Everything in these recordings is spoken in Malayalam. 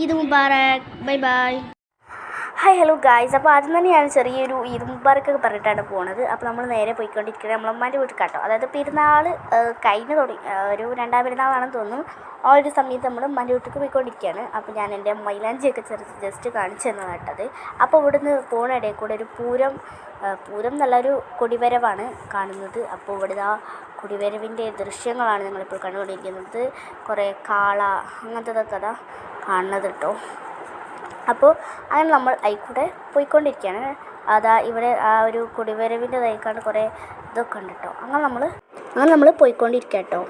Eid Mubarak. Bye bye. Hi hello guys. അപ്പോൾ ആദ്യം തന്നെ ഞാൻ ചെറിയൊരു ഈദ് മുബാറക്കൊക്കെ പറഞ്ഞിട്ടാണ് പോകുന്നത്. അപ്പോൾ നമ്മൾ നേരെ പോയിക്കൊണ്ടിരിക്കുന്നത് നമ്മളമ്മേൻ്റെ വീട്ടിൽ കേട്ടോ. അതായത് പെരുന്നാൾ കഴിഞ്ഞ് തുടങ്ങി, ഒരു 2ാം പെരുന്നാളാണെന്ന് തോന്നുന്നു. ആ ഒരു സമയത്ത് നമ്മൾ ഉമ്മാൻ്റെ വീട്ടിലേക്ക് പോയിക്കൊണ്ടിരിക്കുകയാണ്. അപ്പോൾ ഞാൻ എൻ്റെ മൈലാഞ്ചിയൊക്കെ ജസ്റ്റ് കാണിച്ചു തന്നു കേട്ടത്. അപ്പോൾ ഇവിടുന്ന് പോകുന്ന ഇടയിൽ കൂടെ ഒരു പൂരം നല്ലൊരു കൊടിവരവാണ് കാണുന്നത്. അപ്പോൾ ഇവിടുത്തെ ആ കൊടിവരവിൻ്റെ ദൃശ്യങ്ങളാണ് നിങ്ങളിപ്പോൾ കണ്ടുകൊണ്ടിരിക്കുന്നത്. കുറേ കാള അങ്ങനത്തതൊക്കെ അതാ കാണുന്നത് കേട്ടോ. അപ്പോൾ അങ്ങനെ നമ്മൾ അതിൽക്കൂടെ പോയിക്കൊണ്ടിരിക്കുകയാണ്. അതാ ഇവിടെ ആ ഒരു കൊടിവരവിൻ്റെ തൈക്കാണ്ട് കുറേ ഇതൊക്കെ ഉണ്ട് കേട്ടോ. അങ്ങനെ നമ്മൾ പോയിക്കൊണ്ടിരിക്കുക കേട്ടോ.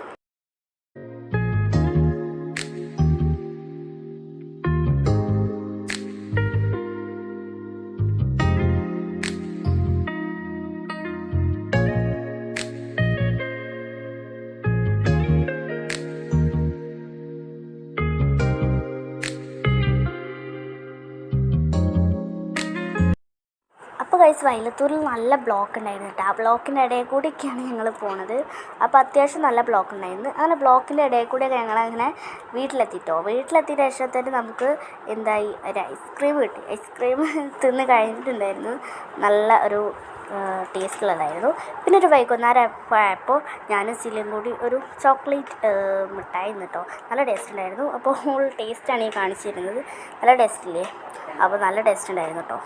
അപ്പോൾ ഗൈസ് വൈലത്തൂരിൽ നല്ല ബ്ലോക്ക് ഉണ്ടായിരുന്നു കേട്ടോ. ആ ബ്ലോക്കിൻ്റെ ഇടയിൽ കൂടിയൊക്കെയാണ് ഞങ്ങൾ പോണത്. അപ്പോൾ അത്യാവശ്യം നല്ല ബ്ലോക്ക് ഉണ്ടായിരുന്നു. അങ്ങനെ ബ്ലോക്കിൻ്റെ ഇടയിൽ കൂടിയൊക്കെ ഞങ്ങളങ്ങനെ വീട്ടിലെത്തിയിട്ടോ. വീട്ടിലെത്തിയ ശേഷത്തേക്ക് നമുക്ക് എന്തായി ഒരു ഐസ്ക്രീം കിട്ടി. ഐസ്ക്രീം തിന്ന് കഴിഞ്ഞിട്ടുണ്ടായിരുന്നു. നല്ല ഒരു ടേസ്റ്റുള്ളതായിരുന്നു. പിന്നെ ഒരു വൈകുന്നേരം ആയപ്പോൾ ഞാനും സിലിയും കൂടി ഒരു ചോക്ലേറ്റ് മിഠായി കേട്ടോ. നല്ല ടേസ്റ്റ് ഉണ്ടായിരുന്നു. അപ്പോൾ ഫുൾ ടേസ്റ്റാണ് ഈ കാണിച്ചിരുന്നത്. നല്ല ടേസ്റ്റില്ലേ? അപ്പോൾ നല്ല ടേസ്റ്റ് ഉണ്ടായിരുന്നു കേട്ടോ.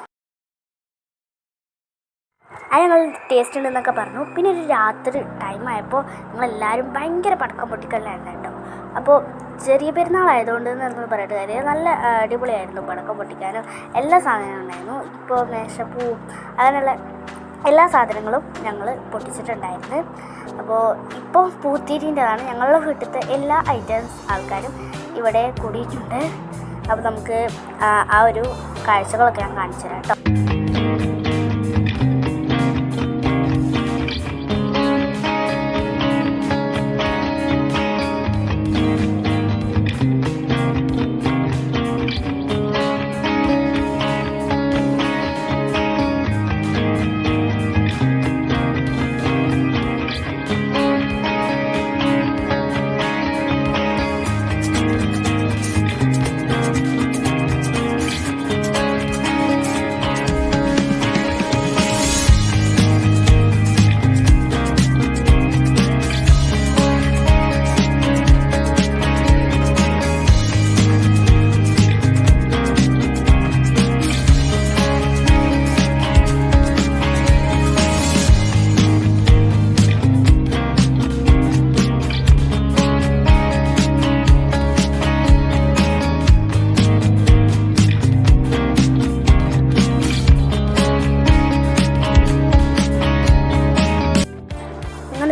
അത് ഞങ്ങൾ ടേസ്റ്റ് ഉണ്ടെന്നൊക്കെ പറഞ്ഞു. പിന്നെ ഒരു രാത്രി ടൈമായപ്പോൾ ഞങ്ങളെല്ലാവരും ഭയങ്കര പടക്കം പൊട്ടിക്കലായിരുന്നു കേട്ടോ. അപ്പോൾ ചെറിയ പെരുന്നാളായതുകൊണ്ട് എന്ന് പറയട്ടെ കാര്യം നല്ല അടിപൊളിയായിരുന്നു. പടക്കം പൊട്ടിക്കാനും എല്ലാ സാധനങ്ങളും ഉണ്ടായിരുന്നു. ഇപ്പോൾ മേശപ്പൂവും അങ്ങനെയുള്ള എല്ലാ സാധനങ്ങളും ഞങ്ങൾ പൊട്ടിച്ചിട്ടുണ്ടായിരുന്നു. അപ്പോൾ ഇപ്പോൾ പൂത്തിരിൻ്റെതാണ്. ഞങ്ങളുടെ വീട്ടിലത്തെ എല്ലാ ആൾക്കാരും ഇവിടെ കൂടിയിട്ടുണ്ട്. അപ്പോൾ നമുക്ക് ആ ഒരു കാഴ്ചകളൊക്കെ ഞാൻ കാണിച്ചു തരാം കേട്ടോ.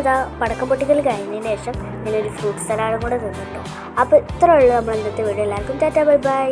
ഇതാ പടക്കം പൊട്ടിക്കൽ കഴിഞ്ഞതിന് ശേഷം ഇതിലൊരു ഫ്രൂട്ട് സലാഡും കൂടെ തിന്നിട്ടോ. അപ്പോൾ ഇത്ര ഉള്ളൂ നമ്മൾ ഇന്നത്തെ വീഡിയോ. എല്ലാവർക്കും ടാറ്റാ ബൈ ബൈ.